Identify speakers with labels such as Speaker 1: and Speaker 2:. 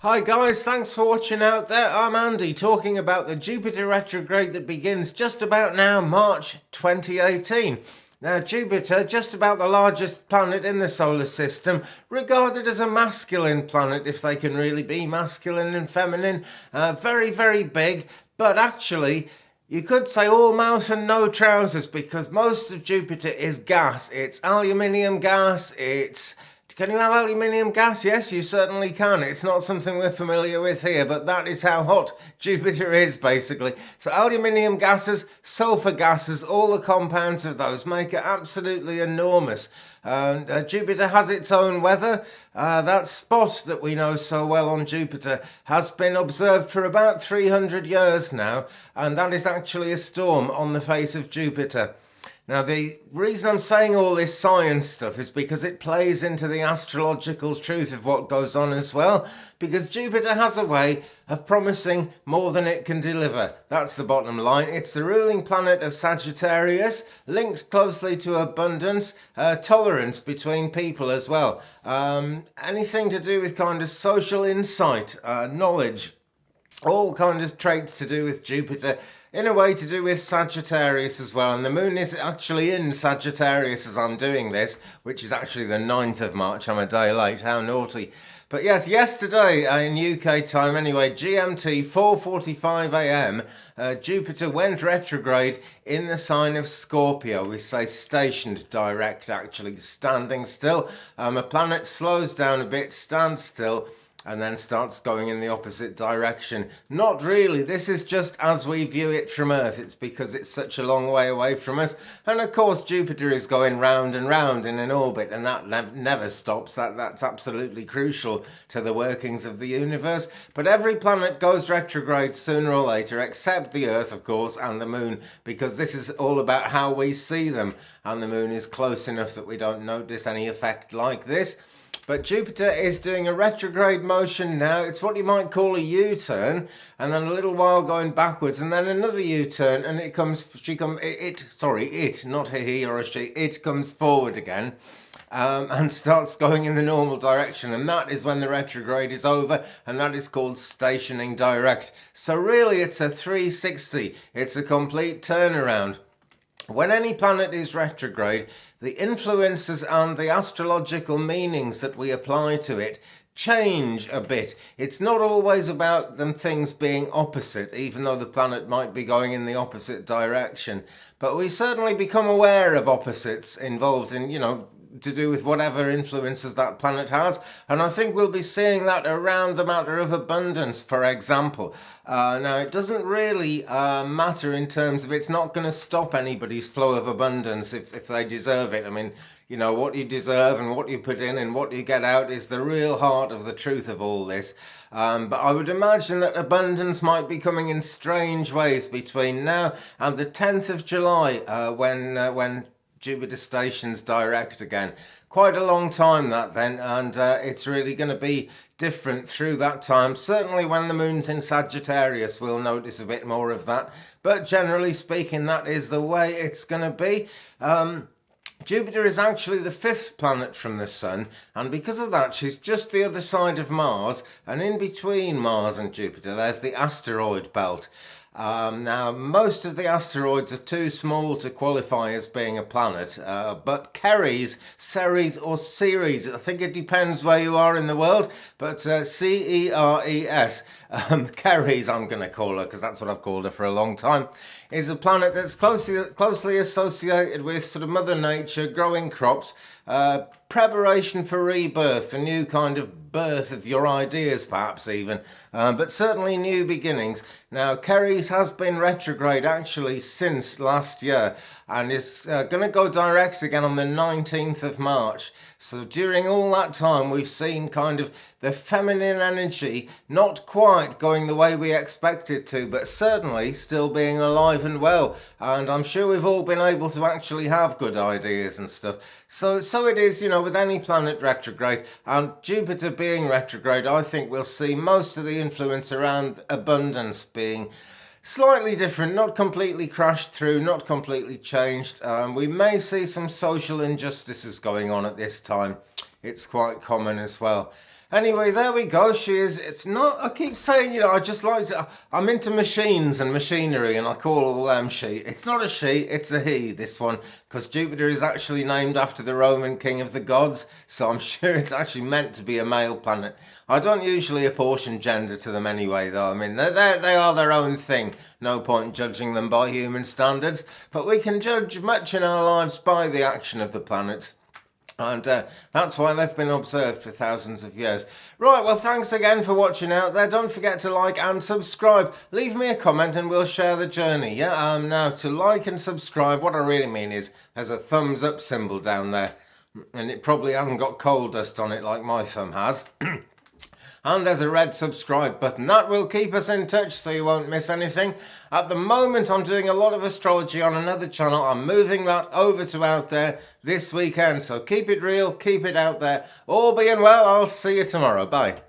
Speaker 1: Hi guys, thanks for watching out there. I'm Andy talking about the Jupiter retrograde that begins just about now, March 2018. Now Jupiter, just about the largest planet in the solar system, regarded as a masculine planet if they can really be masculine and feminine, very, very big, but actually you could say all mouth and no trousers because most of Jupiter is gas. It's aluminium gas, Can you have aluminium gas? Yes, you certainly can. It's not something we're familiar with here, but that is how hot Jupiter is, basically. So aluminium gases, sulfur gases, all the compounds of those make it absolutely enormous. And Jupiter has its own weather. That spot that we know so well on Jupiter has been observed for about 300 years now, and that is actually a storm on the face of Jupiter. Now, the reason I'm saying all this science stuff is because it plays into the astrological truth of what goes on as well, because Jupiter has a way of promising more than it can deliver. That's the bottom line. It's the ruling planet of Sagittarius, linked closely to abundance, tolerance between people as well. Anything to do with kind of social insight, knowledge, all kind of traits to do with Jupiter, in a way to do with Sagittarius as well. And the moon is actually in Sagittarius as I'm doing this, which is actually the 9th of March. I'm a day late, how naughty. But yes, yesterday in UK time anyway, GMT 4:45 a.m, Jupiter went retrograde in the sign of Scorpio. We say stationed direct, actually standing still. A planet slows down a bit, stands still, and then starts going in the opposite direction. Not really, this is just as we view it from Earth. It's because it's such a long way away from us. And of course Jupiter is going round and round in an orbit, and that never stops. That's absolutely crucial to the workings of the universe. But every planet goes retrograde sooner or later, except the Earth, of course, and the Moon, because this is all about how we see them. And the Moon is close enough that we don't notice any effect like this. But Jupiter is doing a retrograde motion now. It's what you might call a U-turn, and then a little while going backwards, and then another U-turn, and it comes forward again, and starts going in the normal direction, and that is when the retrograde is over, and that is called stationing direct. So really it's a 360. It's a complete turnaround. When any planet is retrograde, the influences and the astrological meanings that we apply to it change a bit. It's not always about them things being opposite, even though the planet might be going in the opposite direction. But we certainly become aware of opposites involved in, to do with whatever influences that planet has. And I think we'll be seeing that around the matter of abundance, for example. Now, it doesn't really matter in terms of it's not going to stop anybody's flow of abundance if they deserve it. I mean, what you deserve and what you put in and what you get out is the real heart of the truth of all this. But I would imagine that abundance might be coming in strange ways between now and the 10th of July, when Jupiter stations direct again. Quite a long time that then, and it's really going to be different through that time. Certainly when the moon's in Sagittarius we'll notice a bit more of that, but generally speaking that is the way it's going to be. Jupiter is actually the 5th planet from the Sun, and because of that she's just the other side of Mars, and in between Mars and Jupiter there's the asteroid belt. Now, most of the asteroids are too small to qualify as being a planet, but Ceres, or Ceres, I think it depends where you are in the world, but Ceres, Ceres I'm going to call her because that's what I've called her for a long time, is a planet that's closely associated with sort of Mother Nature, growing crops, preparation for rebirth, a new kind of birth of your ideas perhaps even, but certainly new beginnings. Now Ceres has been retrograde actually since last year and is going to go direct again on the 19th of March. So during all that time we've seen kind of the feminine energy not quite going the way we expect it to, but certainly still being alive and well, and I'm sure we've all been able to actually have good ideas and stuff. So it is, with any planet retrograde, and Jupiter being retrograde, I think we'll see most of the influence around abundance being slightly different, not completely crashed through, not completely changed. We may see some social injustices going on at this time. It's quite common as well. Anyway, there we go. It's not, I keep saying, I just like to, I'm into machines and machinery, and I call all them she. It's not a she, it's a he, this one, because Jupiter is actually named after the Roman king of the gods, so I'm sure it's actually meant to be a male planet. I don't usually apportion gender to them anyway, though. I mean, they are their own thing. No point judging them by human standards, but we can judge much in our lives by the action of the planets. And that's why they've been observed for thousands of years. Right, well, thanks again for watching out there. Don't forget to like and subscribe. Leave me a comment and we'll share the journey. Yeah, now to like and subscribe, what I really mean is there's a thumbs up symbol down there. And it probably hasn't got coal dust on it like my thumb has. And there's a red subscribe button. That will keep us in touch so you won't miss anything. At the moment, I'm doing a lot of astrology on another channel. I'm moving that over to out there this weekend. So keep it real, keep it out there. All being well, I'll see you tomorrow. Bye.